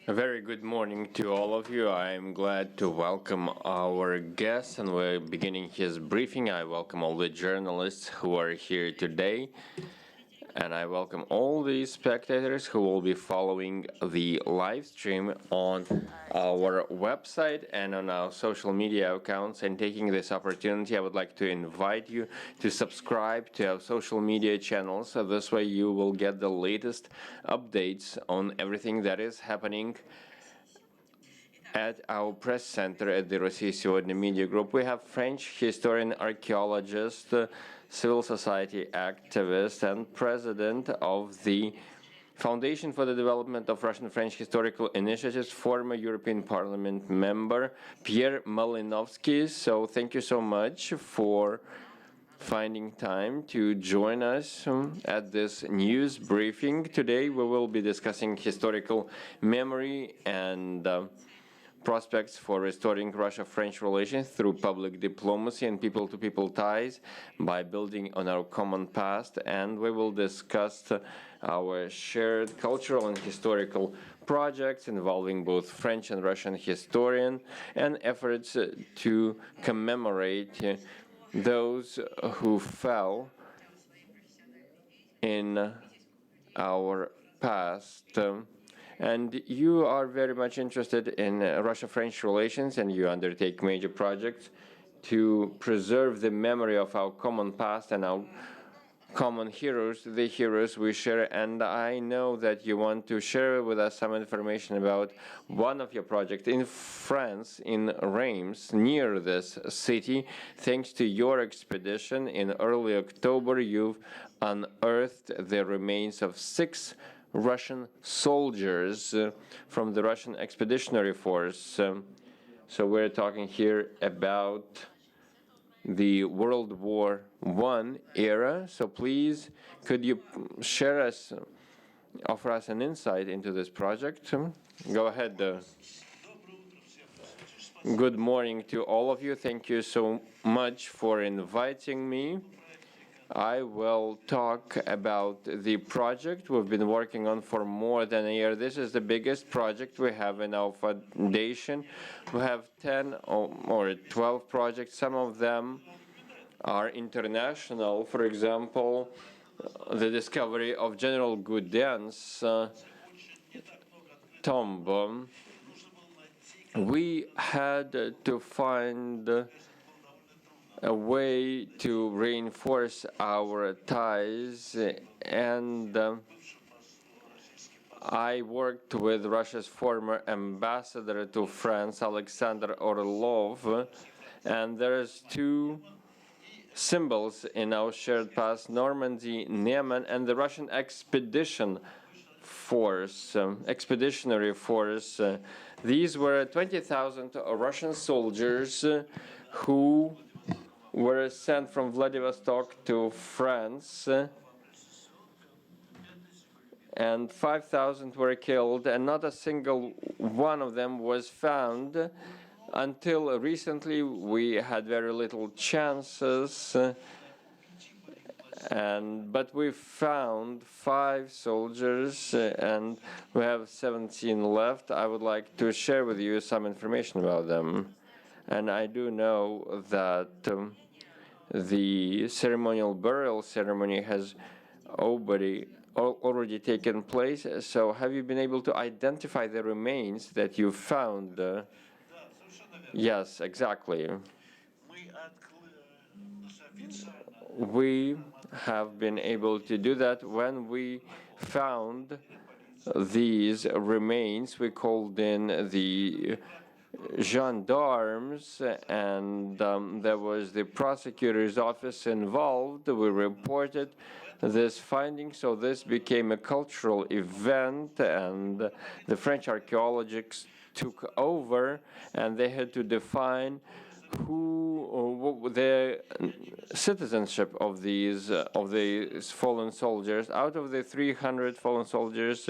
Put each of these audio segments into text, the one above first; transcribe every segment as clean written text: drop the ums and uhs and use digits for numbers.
A very good morning to all of you. I'm glad to welcome our guest, and we're beginning his briefing. I welcome all the journalists who are here today, and I welcome all the spectators who will be following the live stream on our website and on our social media accounts. And taking this opportunity, I would like to invite you to subscribe to our social media channels. So this way you will get the latest updates on everything that is happening at our press center at the Россия Сегодня Media Group. We have French historian, archaeologist, civil society activist, and president of the Foundation for the Development of Russian-French Historical Initiatives, former European Parliament member Pierre MALINOWSKI. So thank you so much for finding time to join us at this news briefing. Today we will be discussing historical memory and prospects for restoring Russia-French relations through public diplomacy and people-to-people ties by building on our common past. And we will discuss our shared cultural and historical projects involving both French and Russian historians and efforts to commemorate those who fell in our past. And you are very much interested in Russia-French relations, and you undertake major projects to preserve the memory of our common past and our common heroes, the heroes we share. And I know that you want to share with us some information about one of your projects in France, in Reims, near this city. Thanks to your expedition in early October, you've unearthed the remains of 6 Russian soldiers from the Russian Expeditionary Force. So we're talking here about the World War I era. So please, could you offer us an insight into this project? Go ahead. Good morning to all of you. Thank you so much for inviting me. I will talk about the project we've been working on for more than a year. This is the biggest project we have in our foundation. We have 10 or 12 projects. Some of them are international. For example, the discovery of General Gudin's tomb. We had to find a way to reinforce our ties, and I worked with Russia's former ambassador to France, Alexander Orlov, and there's 2 symbols in our shared past: Normandy, Niemen, and the Russian Expeditionary Force. These were 20,000 Russian soldiers who were sent from Vladivostok to France, and 5,000 were killed, and not a single one of them was found. Until recently, we had very little chances, but we found 5 soldiers, and we have 17 left. I would like to share with you some information about them. And I do know that the ceremonial burial ceremony has already taken place. So have you been able to identify the remains that you found? Yes, exactly. We have been able to do that. When we found these remains, we called in the gendarmes, and there was the prosecutor's office involved. We reported this finding, so this became a cultural event, and the French archaeologists took over, and they had to define who the citizenship of these fallen soldiers. Out of the 300 fallen soldiers,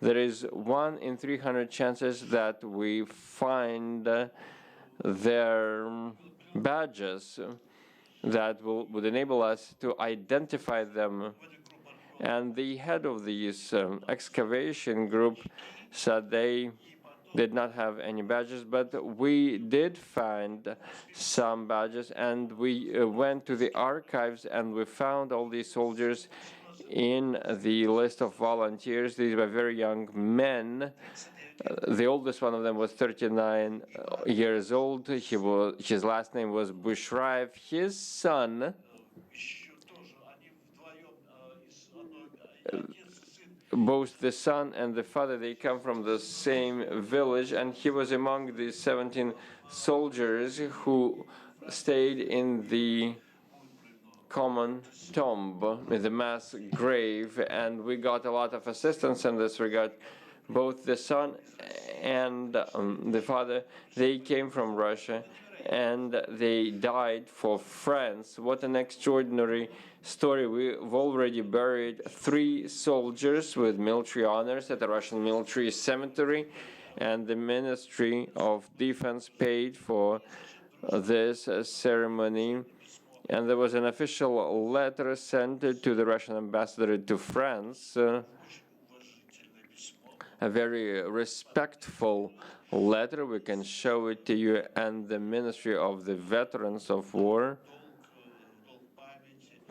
there is 1 in 300 chances that we find their badges that would enable us to identify them. And the head of this excavation group said they did not have any badges, but we did find some badges, and we went to the archives and we found all these soldiers in the list of volunteers. These were very young men. The oldest one of them was 39 years old. His last name was Bushraev. His son, both the son and the father, they come from the same village, and he was among the 17 soldiers who stayed in the common tomb, in the mass grave, and we got a lot of assistance in this regard. Both the son and the father, they came from Russia, and they died for France. What an extraordinary story. We've already buried 3 soldiers with military honors at the Russian military cemetery, and the Ministry of Defense paid for this ceremony. And there was an official letter sent to the Russian ambassador to France, a very respectful letter. We can show it to you. And the Ministry of the Veterans of War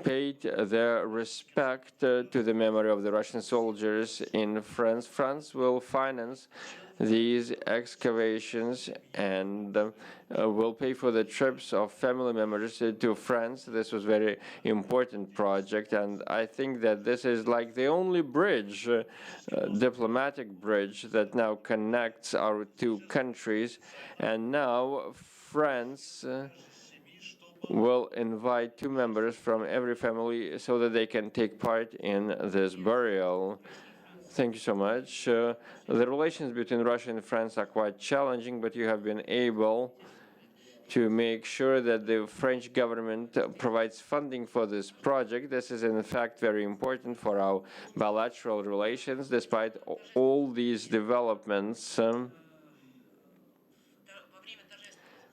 paid their respect to the memory of the Russian soldiers in France. France will finance these excavations and will pay for the trips of family members to France. This was a very important project, and I think that this is like the only bridge, diplomatic bridge, that now connects our 2 countries. And now France will invite 2 members from every family so that they can take part in this burial. Thank you so much. The relations between Russia and France are quite challenging, but you have been able to make sure that the French government provides funding for this project. This is in fact very important for our bilateral relations, despite all these developments.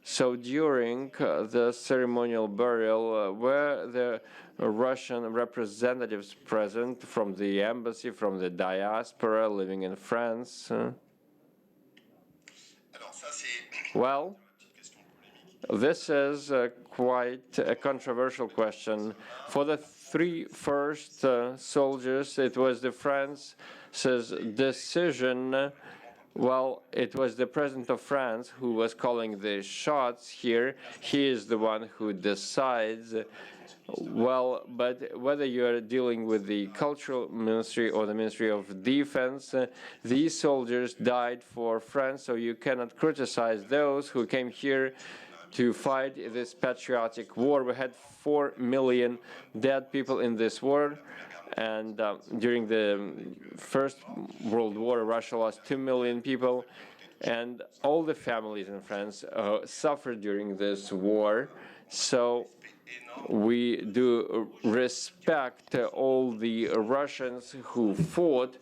So during the ceremonial burial, were the Russian representatives present from the embassy, from the diaspora living in France? Well, this is quite a controversial question. For the 3 first soldiers, it was the France's decision. Well, it was the President of France who was calling the shots here. He is the one who decides. Well, but whether you're dealing with the Cultural Ministry or the Ministry of Defense, these soldiers died for France, so you cannot criticize those who came here to fight this patriotic war. We had 4 million dead people in this war. And during the First World War, Russia lost 2 million people, and all the families in France suffered during this war. So we do respect all the Russians who fought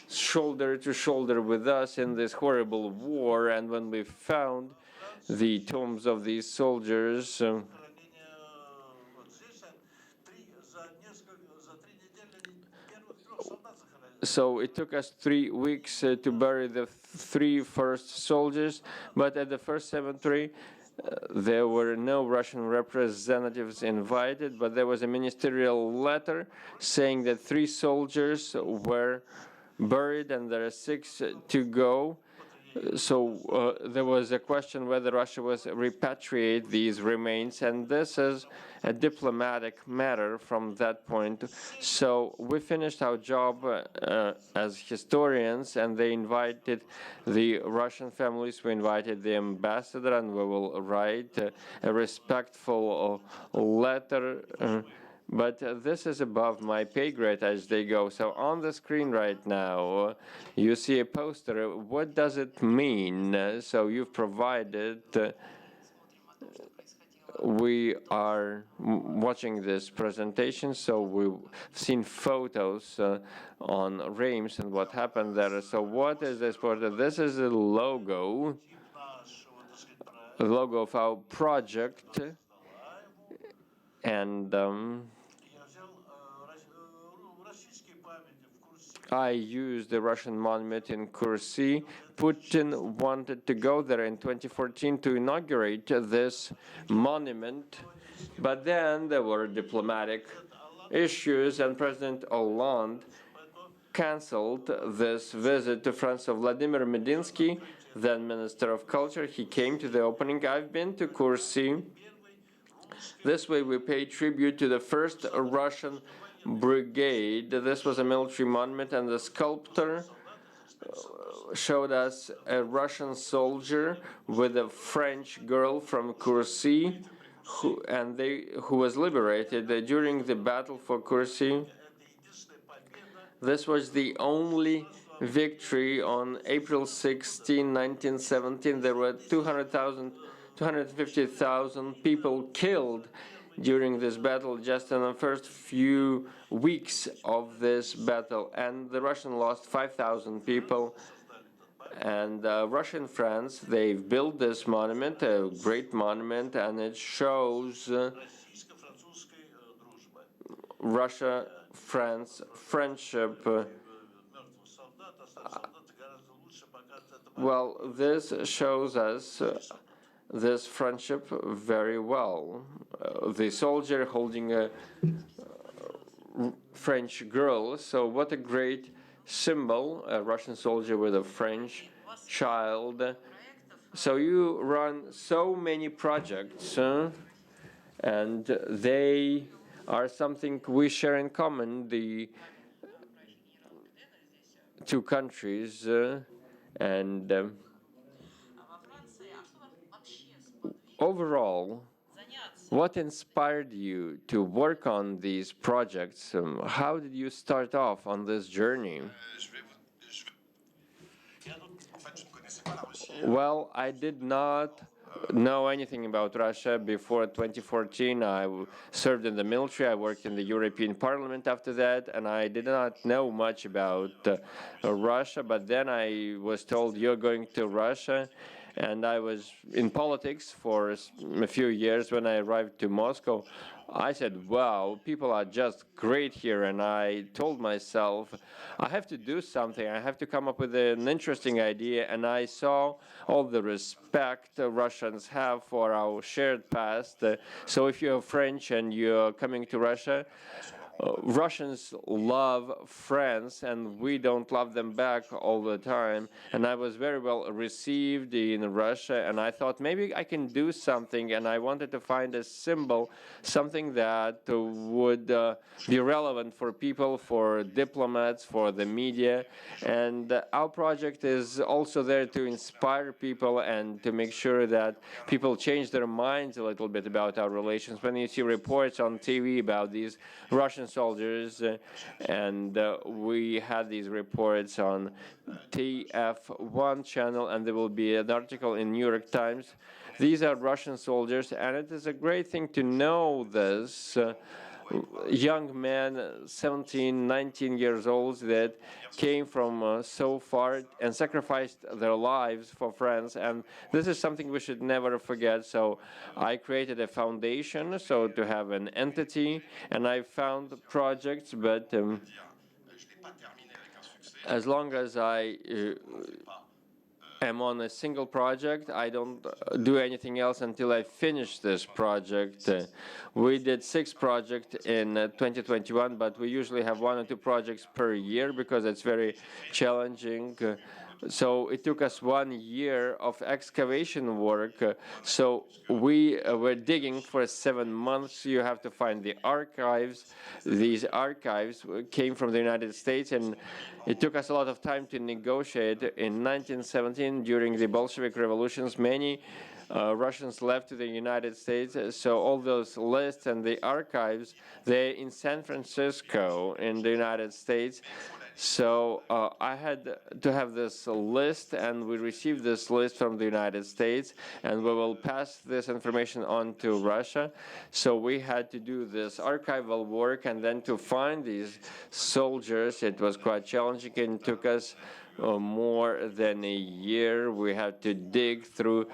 shoulder to shoulder with us in this horrible war. And when we found the tombs of these soldiers, so it took us 3 weeks to bury the 3 first soldiers, but at the first cemetery there were no Russian representatives invited, but there was a ministerial letter saying that 3 soldiers were buried and there are 6 to go. So there was a question whether Russia was repatriate these remains, and this is a diplomatic matter from that point. So we finished our job as historians, and they invited the Russian families. We invited the ambassador, and we will write a respectful letter. But this is above my pay grade as they go. So on the screen right now, you see a poster. What does it mean? So you've provided. We are watching this presentation, so we've seen photos on Reims and what happened there. So what is this poster? This is the logo of our project. And I used the Russian monument in Coursy. Putin wanted to go there in 2014 to inaugurate this monument, but then there were diplomatic issues, and President Hollande canceled this visit to France. So Vladimir Medinsky, then Minister of Culture, he came to the opening. I've been to Coursy. This way we pay tribute to the first Russian brigade. This was a military monument, and the sculptor showed us a Russian soldier with a French girl from Coursy who was liberated during the battle for Coursy. This was the only victory on April 16, 1917. There were 250,000 people killed during this battle just in the first few weeks of this battle, and the Russians lost 5,000 people. And Russia and France, they've built this monument, a great monument, and it shows Russia-France friendship. Well, this shows us this friendship very well. The soldier holding a French girl, so what a great symbol, a Russian soldier with a French child. So you run so many projects, and they are something we share in common, the two countries, and overall, what inspired you to work on these projects? How did you start off on this journey? Well, I did not know anything about Russia before 2014. I served in the military. I worked in the European Parliament after that, and I did not know much about Russia. But then I was told, you're going to Russia. And I was in politics for a few years. When I arrived to Moscow, I said, wow, people are just great here. And I told myself, I have to do something. I have to come up with an interesting idea. And I saw all the respect Russians have for our shared past. So if you're French and you're coming to Russia, Russians love France, and we don't love them back all the time. And I was very well received in Russia, and I thought maybe I can do something, and I wanted to find a symbol, something that would be relevant for people, for diplomats, for the media. And our project is also there to inspire people and to make sure that people change their minds a little bit about our relations. When you see reports on TV about these Russian soldiers, and we had these reports on TF1 channel, and there will be an article in New York Times. These are Russian soldiers, and it is a great thing to know this. Young men, 17, 19 years old, that came from so far and sacrificed their lives for France, and this is something we should never forget. So I created a foundation, so to have an entity, and I found projects, but as long as I am on a single project, I don't do anything else until I finish this project. We did 6 projects in 2021, but we usually have 1 or 2 projects per year because it's very challenging. So it took us 1 year of excavation work. So we were digging for 7 months. You have to find the archives. These archives came from the United States, and it took us a lot of time to negotiate. In 1917, during the Bolshevik revolutions, many Russians left to the United States, so all those lists and the archives, they're in San Francisco in the United States. So I had to have this list, and we received this list from the United States, and we will pass this information on to Russia. So we had to do this archival work, and then to find these soldiers, it was quite challenging, and took us more than a year. We had to dig through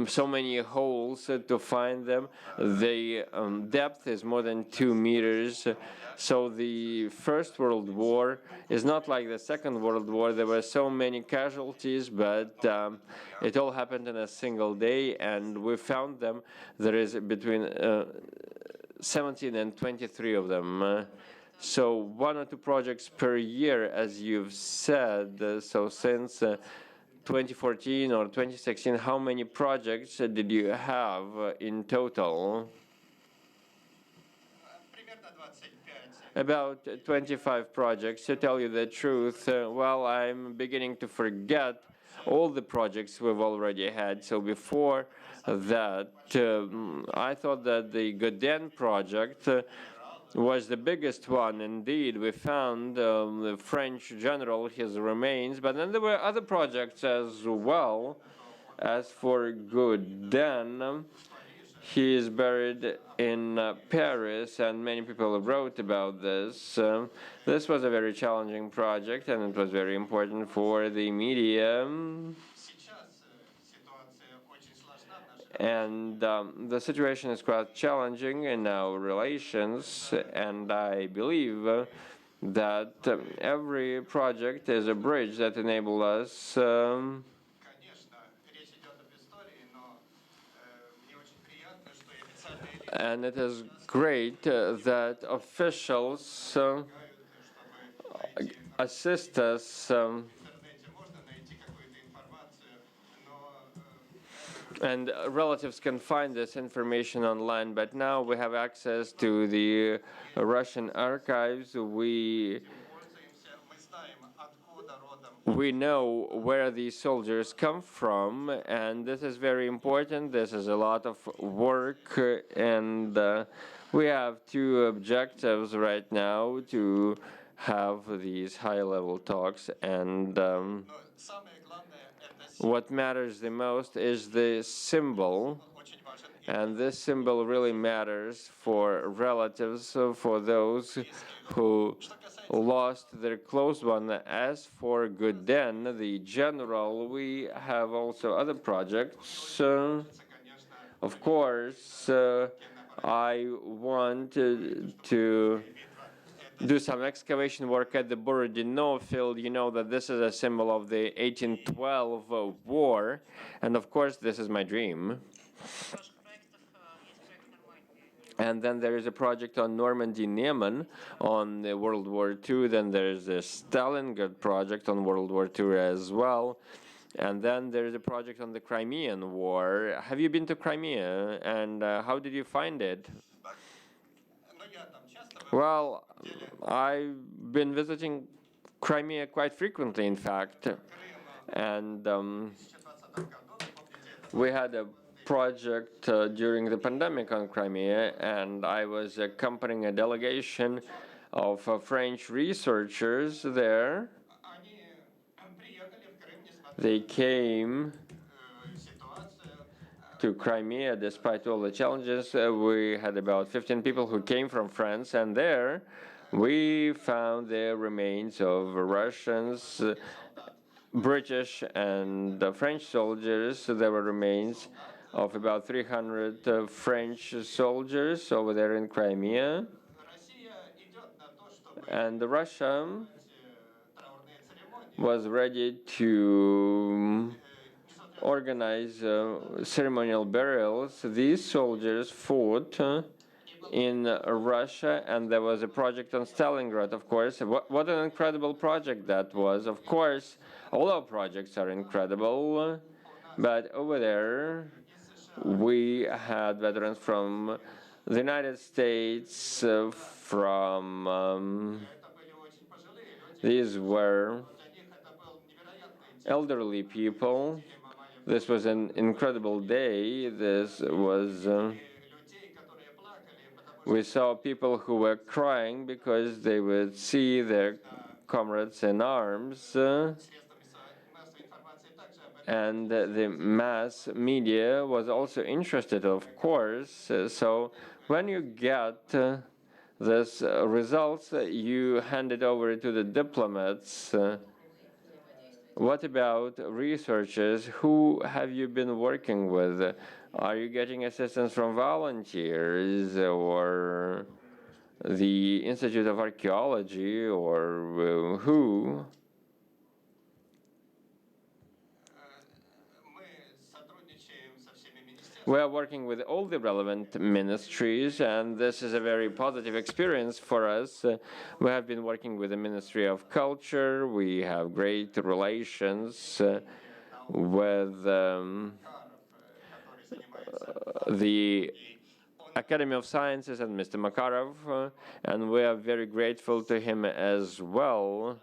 so many holes to find them. The depth is more than 2 meters. So the First World War is not like the Second World War. There were so many casualties, but it all happened in a single day, and we found them. There is between 17 and 23 of them. So 1 or 2 projects per year, as you've said. So since 2014 or 2016, how many projects did you have in total? About 25 projects. To tell you the truth, well, I'm beginning to forget all the projects we've already had. So before that, I thought that the Godin project was the biggest one. Indeed, we found the French general, his remains, but then there were other projects as well. As for Godin, he is buried in Paris, and many people wrote about this. This was a very challenging project, and it was very important for the media. And the situation is quite challenging in our relations, and I believe that every project is a bridge that enables us and it is great that officials assist us and relatives can find this information online, but now we have access to the Russian archives. We know where these soldiers come from, and this is very important. This is a lot of work, and we have 2 objectives right now: to have these high-level talks, and what matters the most is the symbol, and this symbol really matters for relatives, for those who lost their close one. As for Godin, the general, we have also other projects. Of course, I want to do some excavation work at the Borodino field. You know that this is a symbol of the 1812 war, and of course this is my dream. And then there is a project on Normandy Niemen on World War II. Then there's a Stalingrad project on World War II as well. And then there's a project on the Crimean War. Have you been to Crimea, and how did you find it? Well, I've been visiting Crimea quite frequently, in fact, and we had a project during the pandemic on Crimea, and I was accompanying a delegation of French researchers there. They came to Crimea despite all the challenges. We had about 15 people who came from France, and there we found the remains of Russians, British, and French soldiers. There were remains of about 300 French soldiers over there in Crimea. And Russia was ready to organize ceremonial burials. These soldiers fought in Russia, and there was a project on Stalingrad, of course. What an incredible project that was. Of course, all our projects are incredible, but over there we had veterans from the United States, from these were elderly people. This was an incredible day. This was we saw people who were crying because they would see their comrades in arms, and the mass media was also interested, of course. So when you get this results, you hand it over to the diplomats, What about researchers? Who have you been working with? Are you getting assistance from volunteers or the Institute of Archaeology or who? We are working with all the relevant ministries, and this is a very positive experience for us. We have been working with the Ministry of Culture. We have great relations with the Academy of Sciences and Mr. Makarov, and we are very grateful to him as well.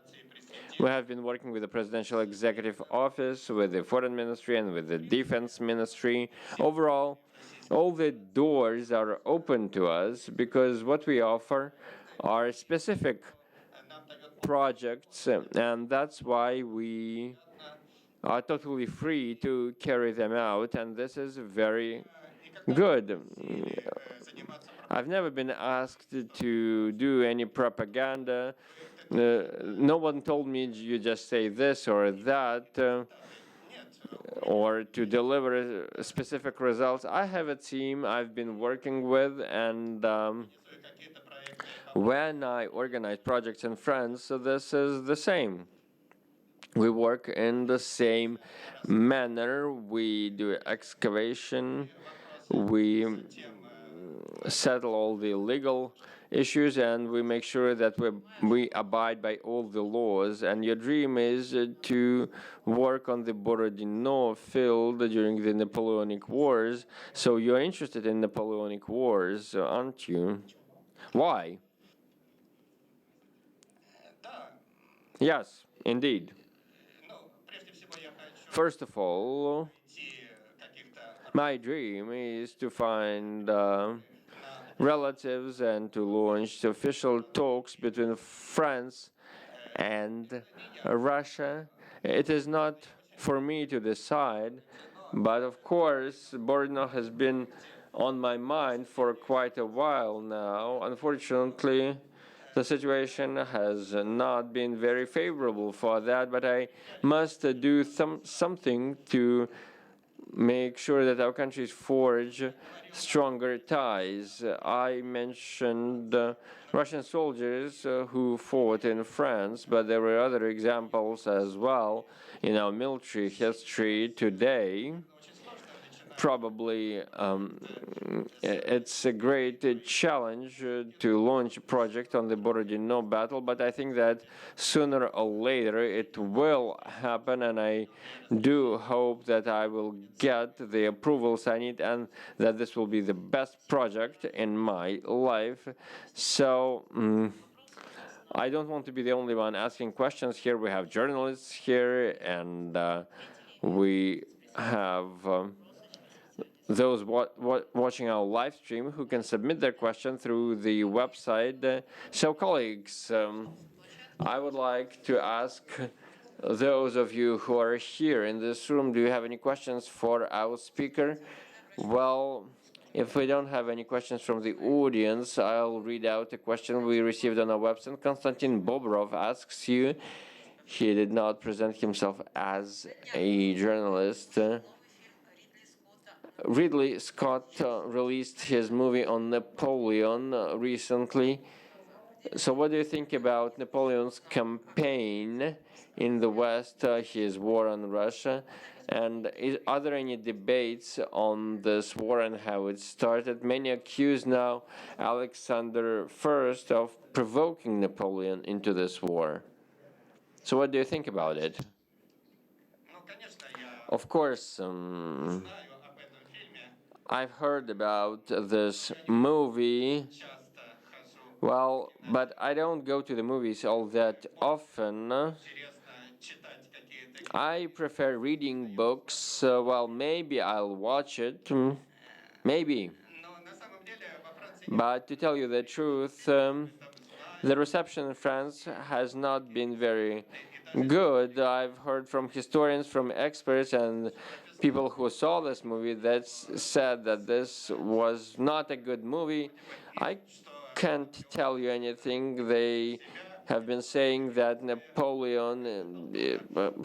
We have been working with the Presidential Executive Office, with the Foreign Ministry, and with the Defense Ministry. Overall, all the doors are open to us because what we offer are specific projects, and that's why we are totally free to carry them out, and this is very good. I've never been asked to do any propaganda. No one told me you just say this or that, or to deliver specific results. I have a team I've been working with, and when I organize projects in France, so this is the same. We work in the same manner. We do excavation. We settle all the legal issues, and we make sure that we abide by all the laws. And your dream is to work on the Borodino field during the Napoleonic Wars. So you're interested in Napoleonic Wars, aren't you? Why? Yes, indeed. First of all, my dream is to find relatives and to launch official talks between France and Russia. It is not for me to decide, but of course, Borodino has been on my mind for quite a while now. Unfortunately, the situation has not been very favorable for that, but I must do something to make sure that our countries forge stronger ties. I mentioned Russian soldiers who fought in France, but there were other examples as well in our military history today. Probably it's a great challenge to launch a project on the Borodino battle, but I think that sooner or later it will happen, and I do hope that I will get the approvals I need and that this will be the best project in my life. So I don't want to be the only one asking questions here. We have journalists here, and we have those watching our live stream who can submit their question through the website. So, colleagues, I would like to ask those of you who are here in this room, do you have any questions for our speaker? Well, if we don't have any questions from the audience, I'll read out a question we received on our website. Konstantin Bobrov asks you, he did not present himself as a journalist. Ridley Scott released his movie on Napoleon recently. So what do you think about Napoleon's campaign in the West, his war on Russia? And are there any debates on this war and how it started? Many accuse now Alexander I of provoking Napoleon into this war. So what do you think about it? Of course, I've heard about this movie, well, but I don't go to the movies all that often. I prefer reading books. Well, maybe I'll watch it, maybe. But to tell you the truth, the reception in France has not been very good. I've heard from historians, from experts, and people who saw this movie that said that this was not a good movie. I can't tell you anything. They have been saying that Napoleon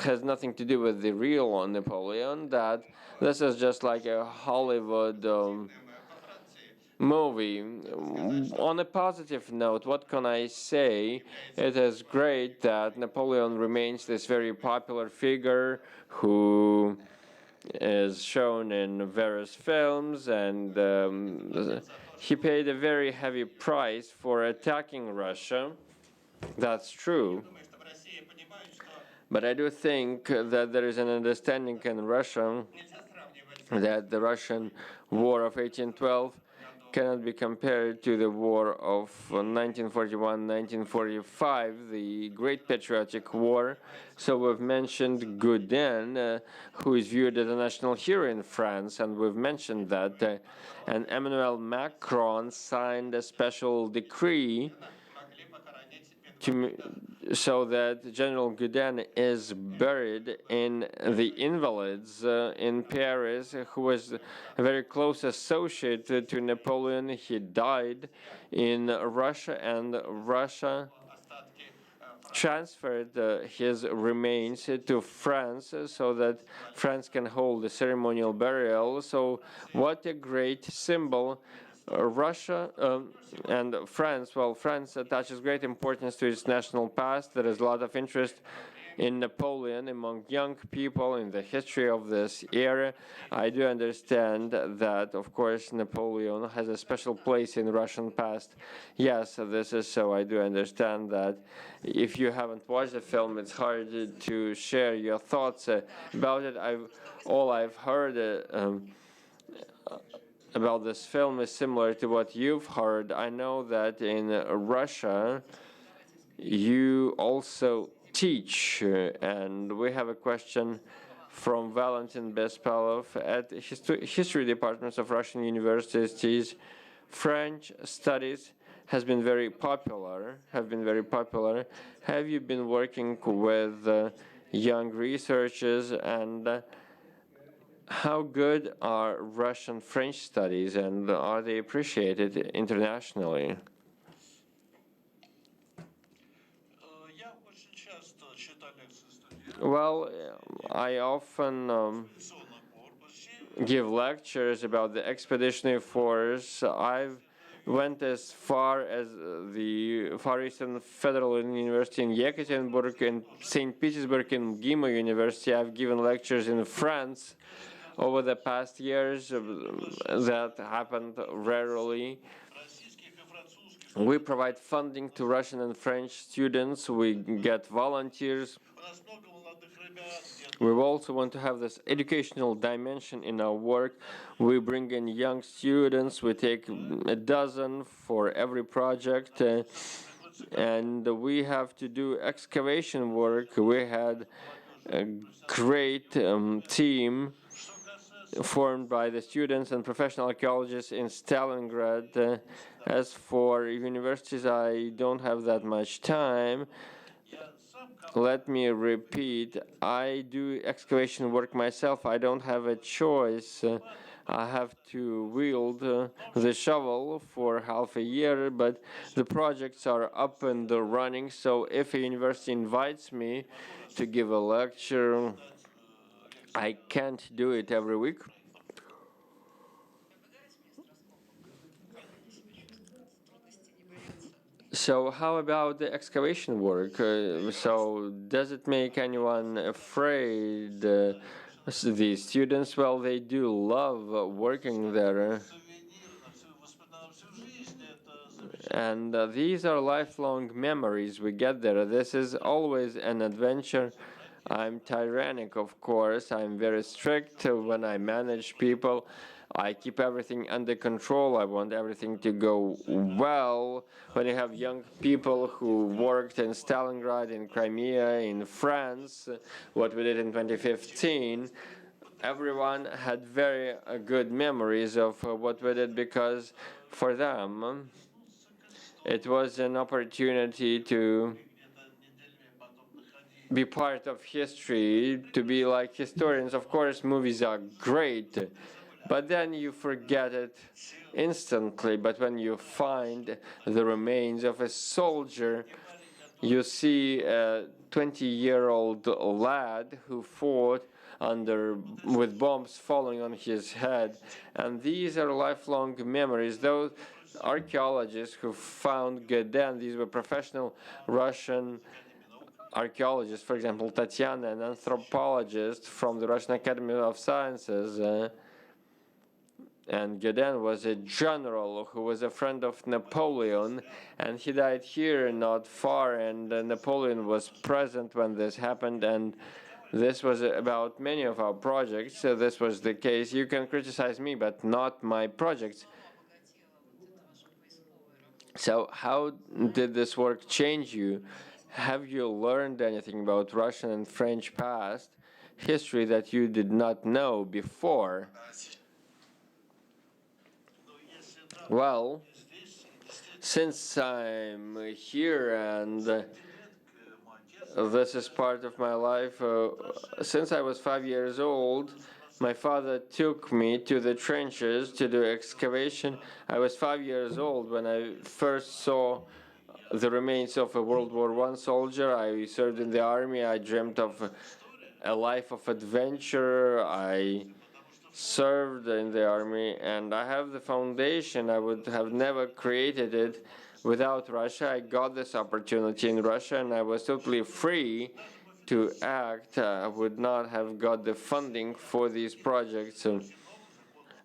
has nothing to do with the real Napoleon, that this is just like a Hollywood movie. On a positive note, what can I say? It is great that Napoleon remains this very popular figure who is shown in various films, and he paid a very heavy price for attacking Russia. That's true. But I do think that there is an understanding in Russia that the Russian War of 1812 cannot be compared to the war of 1941-1945, the Great Patriotic War. So we've mentioned Gaudin, who is viewed as a national hero in France, and we've mentioned that. And Emmanuel Macron signed a special decree so that General Gaudin is buried in the Invalids in Paris, who was a very close associate to Napoleon. He died in Russia, and Russia transferred his remains to France so that France can hold a ceremonial burial. So what a great symbol. Russia and France, well, France attaches great importance to its national past. There is a lot of interest in Napoleon among young people in the history of this era. I do understand that, of course, Napoleon has a special place in Russian past. Yes, this is so. I do understand that. If you haven't watched the film, it's hard to share your thoughts about it. All I've heard about this film is similar to what you've heard. I know that in Russia you also teach, and we have a question from Valentin Bespalov. At history departments of Russian universities, French studies have been very popular. Have you been working with young researchers, and how good are Russian French studies, and are they appreciated internationally? Well, I often give lectures about the Expeditionary Force. I've went as far as the Far Eastern Federal University in Yekaterinburg and St. Petersburg and MGIMO University. I've given lectures in France over the past years. That happened rarely. We provide funding to Russian and French students. We get volunteers. We also want to have this educational dimension in our work. We bring in young students. We take a dozen for every project. And we have to do excavation work. We had a great team formed by the students and professional archaeologists in Stalingrad. As for universities, I don't have that much time. Let me repeat, I do excavation work myself. I don't have a choice. I have to wield the shovel for half a year, but the projects are up and running. So if a university invites me to give a lecture, I can't do it every week. So how about the excavation work? So does it make anyone afraid? The students, well, they do love working there. And these are lifelong memories we get there. This is always an adventure. I'm tyrannic, of course. I'm very strict when I manage people. I keep everything under control. I want everything to go well. When you have young people who worked in Stalingrad, in Crimea, in France, what we did in 2015, everyone had very good memories of what we did, because for them it was an opportunity to be part of history, to be like historians. Of course, movies are great, but then you forget it instantly. But when you find the remains of a soldier you see a 20-year-old lad who fought with bombs falling on his head, and these are lifelong memories. Those archaeologists who found Geden, these were professional Russian archaeologists, for example, Tatiana, an anthropologist from the Russian Academy of Sciences, and Geden was a general who was a friend of Napoleon, and he died here not far, and Napoleon was present when this happened, and this was about many of our projects. So this was the case. You can criticize me, but not my projects. So how did this work change you? Have you learned anything about Russian and French past history that you did not know before? Well, since I'm here and this is part of my life, since I was 5 years old, my father took me to the trenches to do excavation. I was 5 years old when I first saw the remains of a World War I soldier. I served in the army. I dreamt of a life of adventure. I served in the army, and I have the foundation. I would have never created it without Russia. I got this opportunity in Russia, and I was totally free to act. I would not have got the funding for these projects.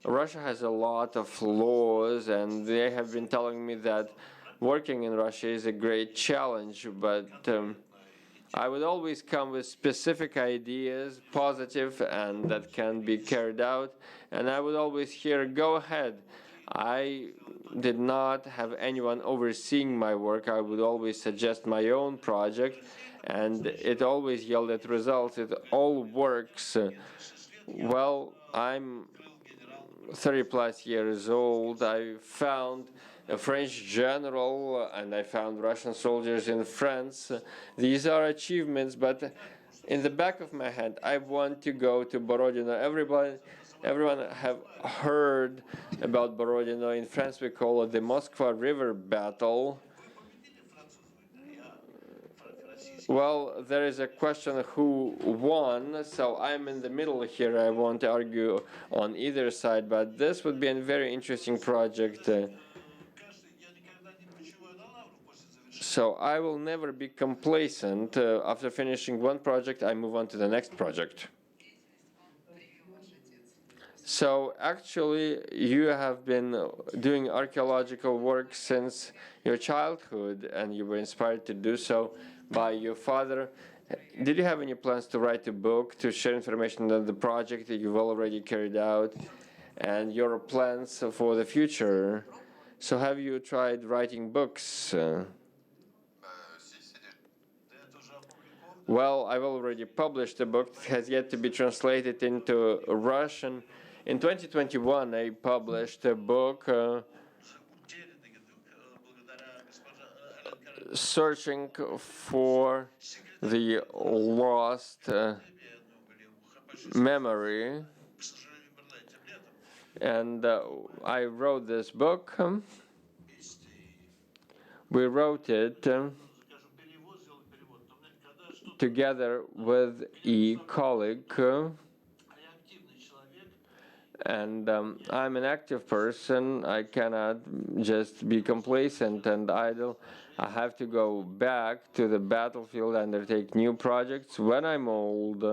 Russia has a lot of laws, and they have been telling me that working in Russia is a great challenge, but I would always come with specific ideas, positive, and that can be carried out, and I would always hear, go ahead. I did not have anyone overseeing my work. I would always suggest my own project, and it always yielded results. It all works. Well, I'm 30 plus years old. I found a French general, and I found Russian soldiers in France. These are achievements, but in the back of my head, I want to go to Borodino. Everyone have heard about Borodino. In France, we call it the Moskva River Battle. Well, there is a question who won, so I'm in the middle here. I won't argue on either side, but this would be a very interesting project. So I will never be complacent. After finishing one project, I move on to the next project. So actually, you have been doing archaeological work since your childhood, and you were inspired to do so by your father. Did you have any plans to write a book, to share information on the project that you've already carried out, and your plans for the future? So have you tried writing books? Well, I've already published a book. It has yet to be translated into Russian. In 2021, I published a book searching for the lost memory. And I wrote this book. We wrote it together with a colleague, and I'm an active person. I cannot just be complacent and idle. I have to go back to the battlefield and undertake new projects. When I'm old,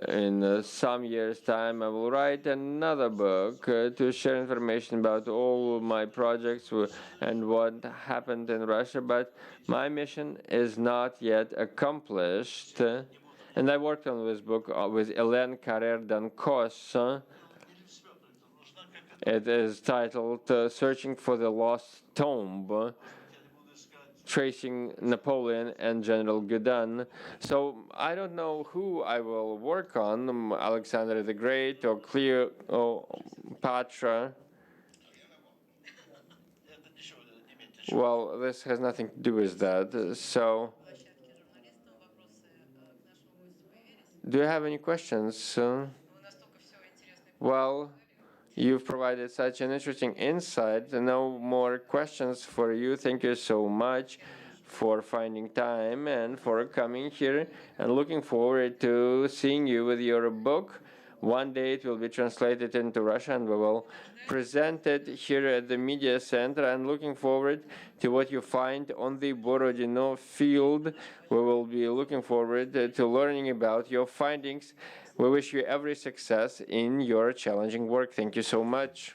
in some years' time, I will write another book to share information about all my projects and what happened in Russia. But my mission is not yet accomplished. And I worked on this book with Hélène Carrère-Dancos. It is titled Searching for the Lost Tomb, tracing Napoleon and General Geden. So I don't know who I will work on, Alexander the Great or Cleopatra. Well, this has nothing to do with that. So, do you have any questions? Well, you've provided such an interesting insight. No more questions for you. Thank you so much for finding time and for coming here, and looking forward to seeing you with your book. One day it will be translated into Russian and we will present it here at the Media Center. I'm looking forward to what you find on the Borodino field. We will be looking forward to learning about your findings. We wish you every success in your challenging work. Thank you so much.